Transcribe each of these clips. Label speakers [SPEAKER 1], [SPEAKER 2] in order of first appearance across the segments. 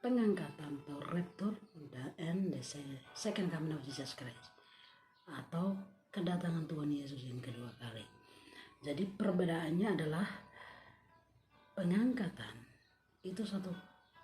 [SPEAKER 1] pengangkatan atau rapture and the second coming of Jesus Christ, atau kedatangan Tuhan Yesus yang kedua kali. Jadi perbedaannya adalah pengangkatan itu satu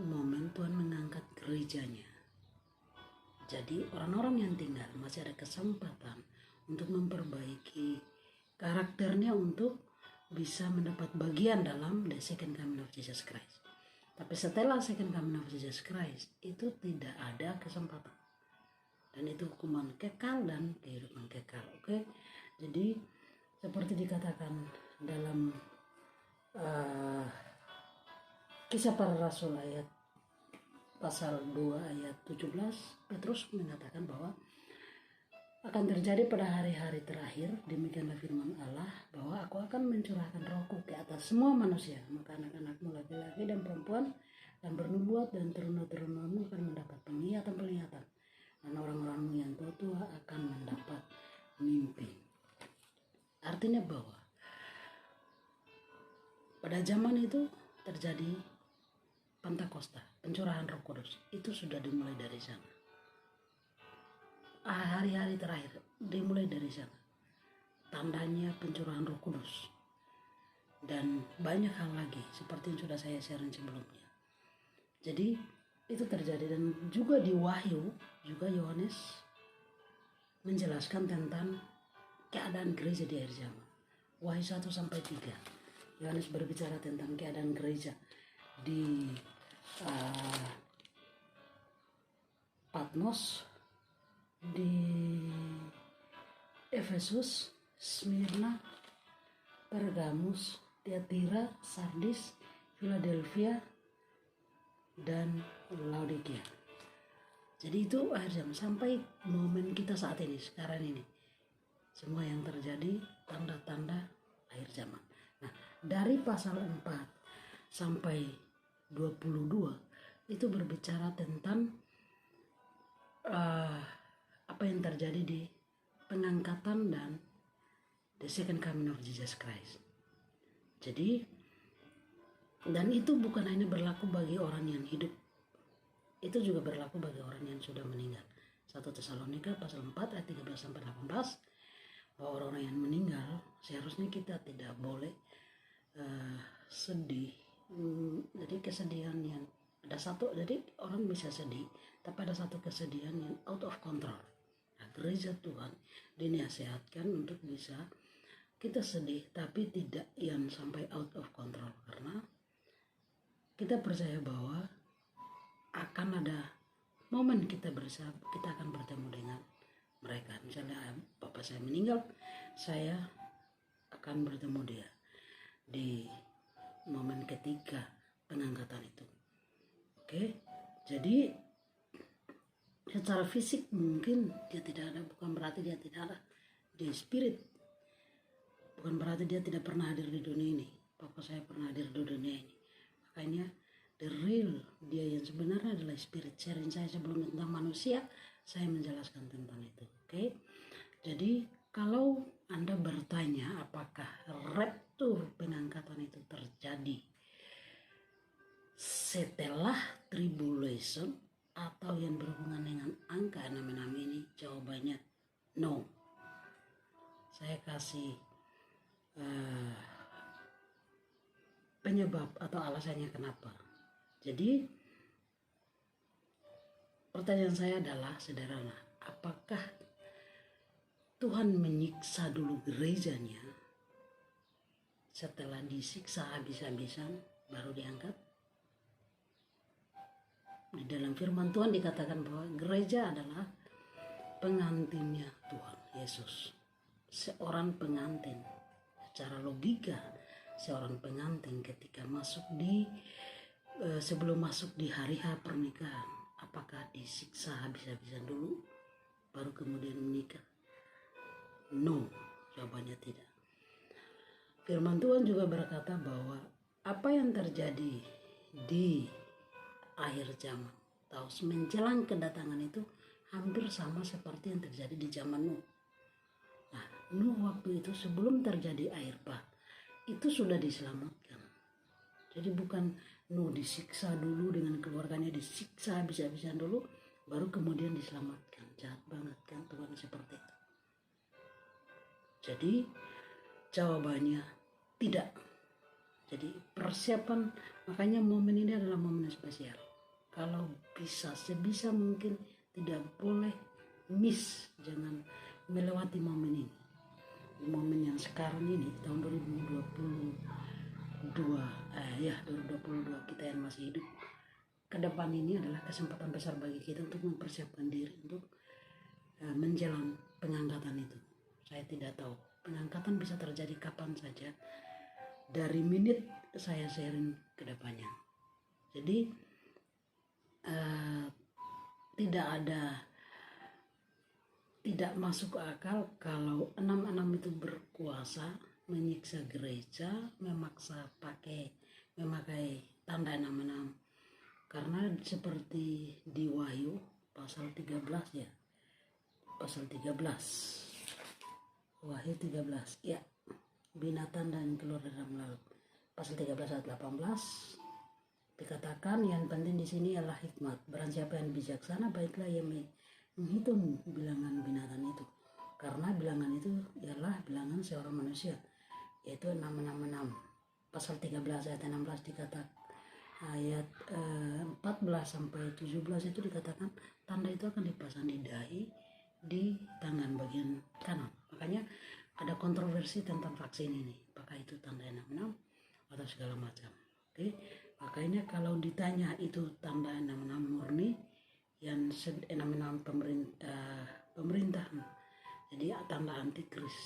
[SPEAKER 1] momen Tuhan mengangkat gerejanya. Jadi orang-orang yang tinggal masih ada kesempatan untuk memperbaiki karakternya untuk bisa mendapat bagian dalam the second coming of Jesus Christ. Tapi setelah second coming of Jesus Christ itu tidak ada kesempatan. Dan itu hukuman kekal dan kehidupan kekal. Oke? Jadi seperti dikatakan dalam Kisah Para Rasul ayat pasal 2 ayat 17, Petrus mengatakan bahwa akan terjadi pada hari-hari terakhir, demikianlah firman Allah, bahwa aku akan mencurahkan rohku ke atas semua manusia, maka anak-anakmu laki-laki dan perempuan dan bernubuat dan teruna-terunamu akan mendapat penglihatan-penglihatan, dan orang-orangmu yang tua-tua akan mendapat mimpi. Artinya bahwa pada zaman itu terjadi Pentakosta, pencurahan Roh Kudus, itu sudah dimulai dari sana. Hari-hari terakhir dimulai dari sana. Tandanya pencurahan Roh Kudus. Dan banyak hal lagi seperti yang sudah saya share sebelumnya. Jadi itu terjadi, dan juga di Wahyu juga Yohanes menjelaskan tentang keadaan gereja di akhir zaman. Wahyu 1 sampai 3. Yohanes berbicara tentang keadaan gereja di Patmos, di Efesus, Smyrna, Pergamus, Tiatira, Sardis, Philadelphia, dan Laodikia. Jadi itu akhir zaman sampai momen kita saat ini, sekarang ini. Semua yang terjadi tanda-tanda akhir zaman. Nah, dari pasal 4 sampai 22 itu berbicara tentang apa yang terjadi di pengangkatan dan the second coming of Jesus Christ. Jadi, dan itu bukan hanya berlaku bagi orang yang hidup, itu juga berlaku bagi orang yang sudah meninggal. 1 Tesalonika pasal 4 ayat 13 sampai 18, bahwa orang yang meninggal seharusnya kita tidak boleh sedih. Jadi kesedihan yang ada satu, jadi orang bisa sedih, tapi ada satu kesedihan yang out of control. Nah, gereja Tuhan dinasihatkan untuk bisa kita sedih, tapi tidak yang sampai out of control, karena kita percaya bahwa akan ada momen kita akan bertemu dengan mereka. Misalnya bapak saya meninggal, saya akan bertemu dia di momen ketiga pengangkatan itu. Oke, jadi secara fisik mungkin dia tidak ada, bukan berarti dia tidak ada di spirit, bukan berarti dia tidak pernah hadir di dunia ini. Bapak saya pernah hadir di dunia ini, makanya the real dia yang sebenarnya adalah spirit. Sharing saya sebelum tentang manusia, saya menjelaskan tentang itu. Oke, jadi kalau Anda bertanya apakah rapture pengangkatan itu terjadi setelah tribulation atau yang berhubungan dengan angka 66 ini, jawabannya no. Saya kasih penyebab atau alasannya kenapa. Jadi pertanyaan saya adalah sederhana, apakah Tuhan menyiksa dulu gerejanya, setelah disiksa habis-habisan baru diangkat? Di dalam firman Tuhan dikatakan bahwa gereja adalah pengantinnya Tuhan Yesus. Seorang pengantin, secara logika seorang pengantin ketika masuk di sebelum masuk di hari H pernikahan, apakah disiksa habis-habisan dulu baru kemudian menikah? No, jawabannya tidak. Firman Tuhan juga berkata bahwa apa yang terjadi di akhir zaman atau menjelang kedatangan itu hampir sama seperti yang terjadi di zaman Nuh. Nah, Nuh waktu itu sebelum terjadi air bah itu sudah diselamatkan. Jadi bukan Nuh disiksa dulu dengan keluarganya, disiksa habis-habisan dulu, baru kemudian diselamatkan. Jahat banget kan Tuhan seperti itu. Jadi jawabannya tidak. Jadi persiapan, makanya momen ini adalah momen yang spesial. Kalau bisa, sebisa mungkin tidak boleh miss, jangan melewati momen ini. Momen yang sekarang ini, tahun 2022, 2022 kita yang masih hidup. Ke depan ini adalah kesempatan besar bagi kita untuk mempersiapkan diri untuk menjelang pengangkatan itu. Saya tidak tahu, pengangkatan bisa terjadi kapan saja. Dari menit saya sharing ke depannya. Jadi tidak masuk akal kalau 66 itu berkuasa menyiksa gereja, memakai tanda 66. Karena seperti di Wahyu pasal 13 ya. Pasal 13. Wahyu 13 ya. Binatang dan keluar dari dalam laut. Pasal 13 ayat 18 dikatakan yang penting di sini adalah hikmat. Barang siapa yang bijaksana, baiklah ia menghitung bilangan binatang itu. Karena bilangan itu ialah bilangan seorang manusia, yaitu 666. Pasal 13 ayat 16 dikatakan, ayat 14 sampai 17 itu dikatakan tanda itu akan dipasang di dahi, di tangan bagian kanan. Makanya ada kontroversi tentang vaksin ini, apakah itu tanda 66 atau segala macam. Oke, makanya kalau ditanya itu tanda 66 murni, yang 66 pemerintahan, jadi tanda antikris,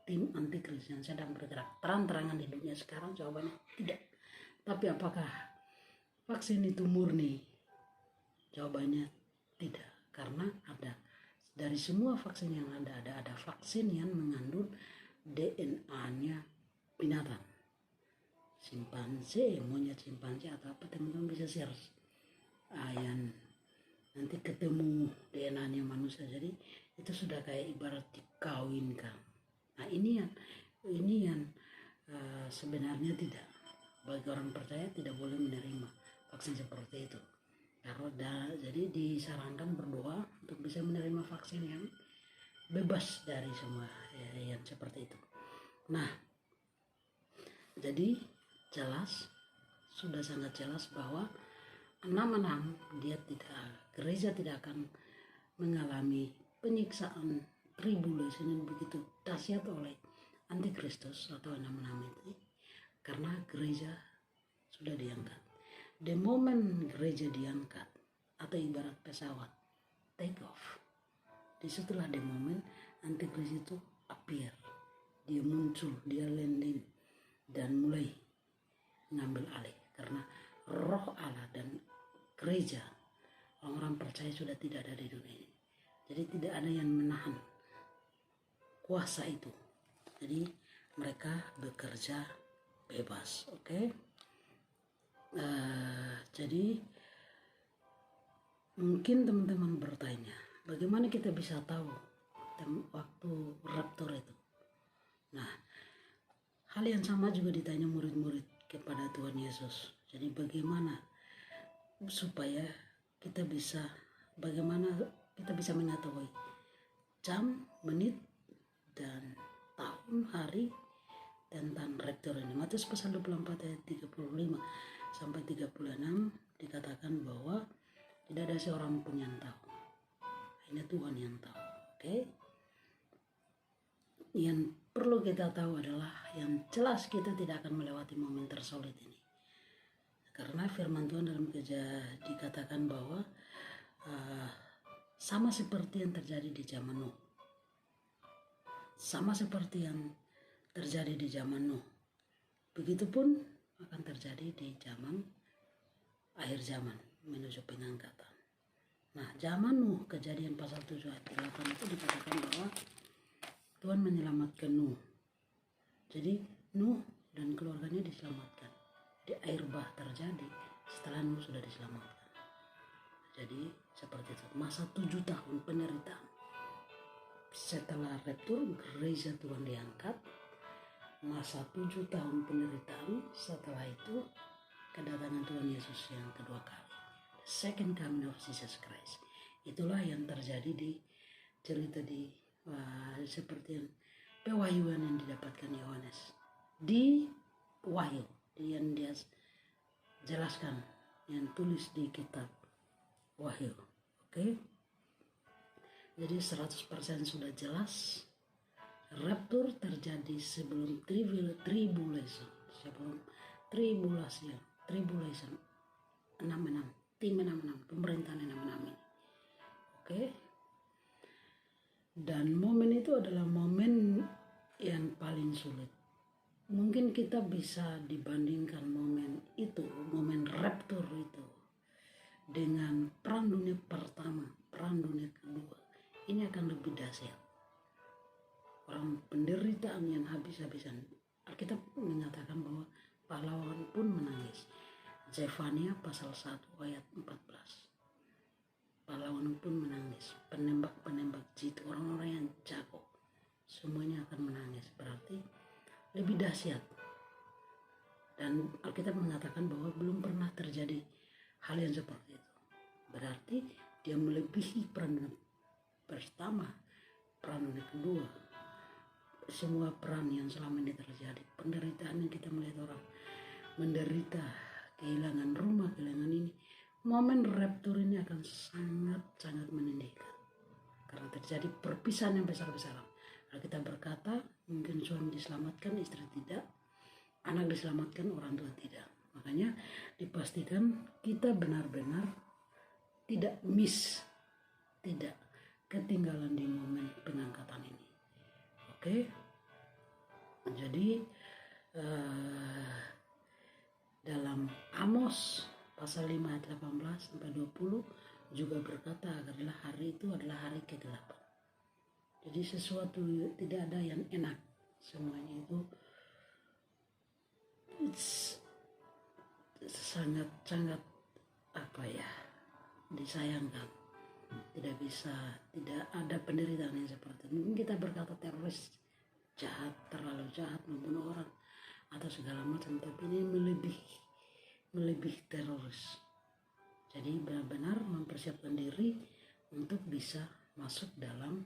[SPEAKER 1] tim antikris yang sedang bergerak terang-terangan di dunia sekarang, jawabannya tidak. Tapi apakah vaksin itu murni? Jawabannya tidak, karena ada dari semua vaksin yang ada vaksin yang mengandung DNA-nya binatang, simpanse, monyet simpanse atau apa, teman-teman bisa share yang nanti ketemu DNA-nya manusia. Jadi itu sudah kayak ibarat dikawinkan. Nah ini yang sebenarnya tidak, bagi orang percaya tidak boleh menerima vaksin seperti itu. Jadi disarankan berdoa untuk bisa menerima vaksin yang bebas dari semua yang seperti itu. Nah, jadi jelas, sudah sangat jelas bahwa 66 gereja tidak akan mengalami penyiksaan tribulasi yang begitu dahsyat oleh antikristus atau 66 itu, karena gereja sudah diangkat. The moment gereja diangkat, atau ibarat pesawat take off, disitulah the moment antikris itu appear, dia muncul, dia landing dan mulai mengambil alih, karena roh Allah dan gereja, orang-orang percaya sudah tidak ada di dunia ini. Jadi tidak ada yang menahan kuasa itu. Jadi mereka bekerja bebas, oke? Jadi mungkin teman-teman bertanya, bagaimana kita bisa tahu waktu raptor itu? Nah, hal yang sama juga ditanya murid-murid kepada Tuhan Yesus. Jadi bagaimana supaya bagaimana kita bisa mengetahui jam, menit, dan tahun, hari tentang raptor ini. Matius pasal 24 ayat 35 sampai 36 dikatakan bahwa tidak ada seorang pun yang tahu, hanya Tuhan yang tahu. Oke? Yang perlu kita tahu adalah yang jelas kita tidak akan melewati momen tersulit ini. Karena firman Tuhan dalam dikatakan bahwa sama seperti yang terjadi di zaman Nuh. Sama seperti yang terjadi di zaman Nuh. Begitupun akan terjadi di zaman akhir zaman menuju pengangkatan. Nah, zaman Nuh, Kejadian pasal 7 ayat 8 itu dikatakan bahwa Tuhan menyelamatkan Nuh. Jadi Nuh dan keluarganya diselamatkan. Jadi air bah terjadi setelah Nuh sudah diselamatkan. Jadi seperti itu. Masa 7 tahun penderitaan. Setelah raptur, gereja Tuhan diangkat. Masa 7 tahun penderitaan, setelah itu kedatangan Tuhan Yesus yang kedua kali. The second coming of Jesus Christ. Itulah yang terjadi di cerita seperti yang pewahyuan yang didapatkan Yohanes. Di wahyu yang dia jelaskan, yang tulis di kitab wahyu. Oke? Jadi 100% sudah jelas. Rapture terjadi sebelum tribulation. Sebelum tribulation 66, tim 66, pemerintahan 66 ini. Oke? Dan momen itu adalah momen yang paling sulit. Mungkin kita bisa dibandingkan momen itu, momen rapture itu, dengan perang dunia pertama, perang dunia kedua. Ini akan lebih dahsyat. Orang penderitaan yang habis-habisan. Alkitab mengatakan bahwa pahlawan pun menangis. Zefania pasal 1 ayat 14. Pahlawan pun menangis. Penembak-penembak jitu, orang-orang yang jago, semuanya akan menangis. Berarti lebih dahsyat. Dan Alkitab mengatakan bahwa belum pernah terjadi hal yang seperti itu. Berarti dia melebihi perang pertama, perang kedua. Semua perang yang selama ini terjadi, penderitaan yang kita melihat orang menderita, kehilangan rumah, kehilangan ini. Momen rapture ini akan sangat-sangat menindihkan. Karena terjadi perpisahan yang besar-besaran. Kalau kita berkata, mungkin suami diselamatkan, istri tidak. Anak diselamatkan, orang tua tidak. Makanya dipastikan kita benar-benar tidak tidak ketinggalan di momen pengangkatan ini. Oke? Jadi dalam Amos pasal 5 ayat 18 sampai 20 juga berkata adalah hari itu adalah hari ke-8. Jadi sesuatu tidak ada yang enak, semuanya itu sangat disayangkan. Tidak ada penderitaan yang seperti itu. Mungkin kita berkata teroris jahat, terlalu jahat membunuh orang atau segala macam, tapi ini melebihi teroris. Jadi benar-benar mempersiapkan diri untuk bisa masuk dalam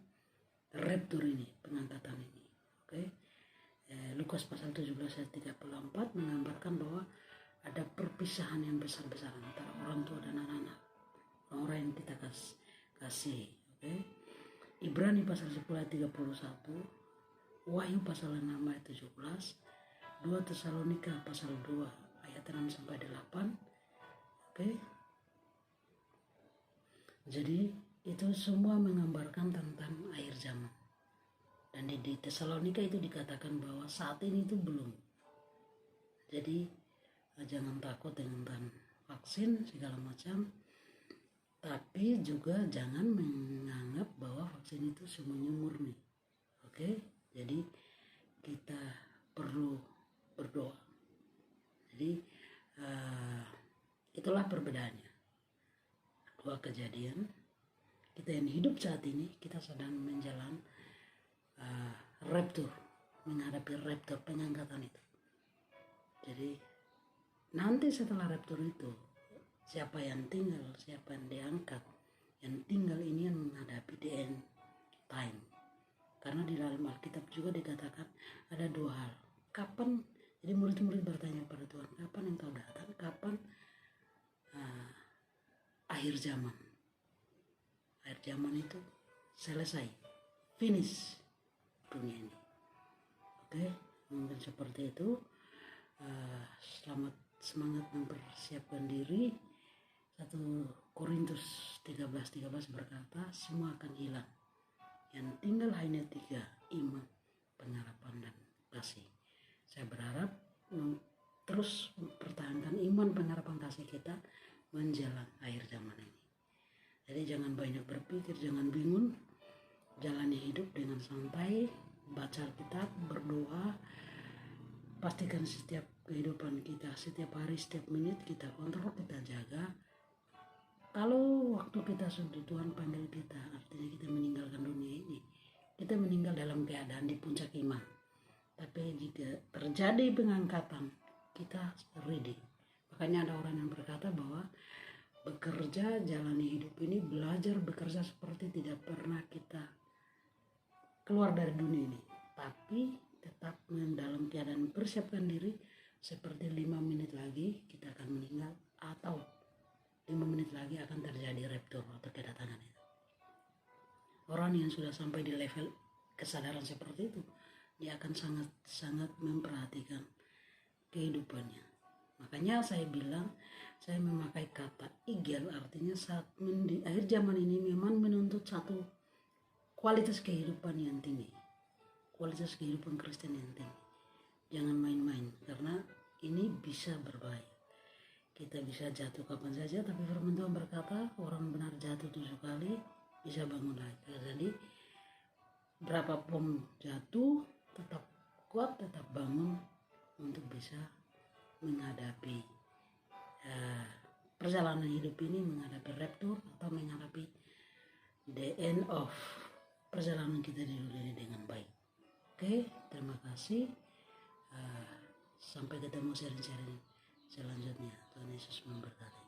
[SPEAKER 1] rapture ini, pengangkatan ini. Oke. Lukas pasal 17 ayat 34 menggambarkan bahwa ada perpisahan yang besar-besaran antara orang tua dan anak-anak, orang yang kita kasih. Oke. Ibrani pasal 10 ayat 31, Wahyu pasal 6 ayat 17, 2 Tesalonika pasal 2 ayat 6 sampai 8. Oke. Jadi itu semua menggambarkan tentang akhir zaman. Dan di Tesalonika itu dikatakan bahwa saat ini itu belum. Jadi jangan takut dengan vaksin segala macam. Tapi juga jangan menganggap bahwa vaksin itu semuanya murni. Oke? Jadi kita perlu berdoa. Jadi itulah perbedaannya. Dua kejadian. Kita yang hidup saat ini, kita sedang menjalan rapture, menghadapi rapture, pengangkatan itu. Jadi nanti setelah rapture itu, siapa yang tinggal, siapa yang diangkat, yang tinggal ini yang menghadapi the end time. Karena di dalam Alkitab juga dikatakan ada dua hal. Kapan, jadi murid-murid bertanya pada Tuhan, kapan engkau datang, kapan akhir zaman. Akhir zaman itu selesai, finish dunia ini. Oke, mungkin seperti itu. Semangat mempersiapkan diri. 1 Korintus 13:13 berkata, semua akan hilang. Yang tinggal hanya 3, iman, pengharapan, dan kasih. Saya berharap terus mempertahankan iman, pengharapan, kasih kita menjelang akhir zaman ini. Jadi jangan banyak berpikir, jangan bingung. Jalani hidup dengan santai, baca Alkitab, berdoa. Pastikan setiap kehidupan kita, setiap hari, setiap menit kita kontrol, kita jaga. Kalau waktu kita sudah Tuhan panggil kita, artinya kita meninggalkan dunia ini, kita meninggal dalam keadaan di puncak iman. Tapi jika terjadi pengangkatan, kita ready. Makanya ada orang yang berkata bahwa bekerja, jalani hidup ini, belajar bekerja seperti tidak pernah kita keluar dari dunia ini, tapi tetap dalam keadaan persiapkan diri seperti 5 menit lagi kita akan meninggal, atau 5 menit lagi akan terjadi rapture atau kedatangan itu. Orang yang sudah sampai di level kesadaran seperti itu, dia akan sangat memperhatikan kehidupannya. Makanya saya bilang, saya memakai kata igel, artinya saat di akhir zaman ini memang menuntut satu kualitas kehidupan yang tinggi, kualitas kehidupan Kristen yang tinggi. Jangan main-main, karena ini bisa berbahaya. Kita bisa jatuh kapan saja, tapi firman Tuhan berkata orang benar jatuh 7 kali bisa bangun lagi. Jadi berapapun jatuh tetap kuat, tetap bangun untuk bisa menghadapi perjalanan hidup ini, menghadapi rapture atau menghadapi the end of perjalanan kita di dunia ini dengan baik. Oke, terima kasih. Sampai ketemu sharing-sharing selanjutnya. Tuhan Yesus memberkati.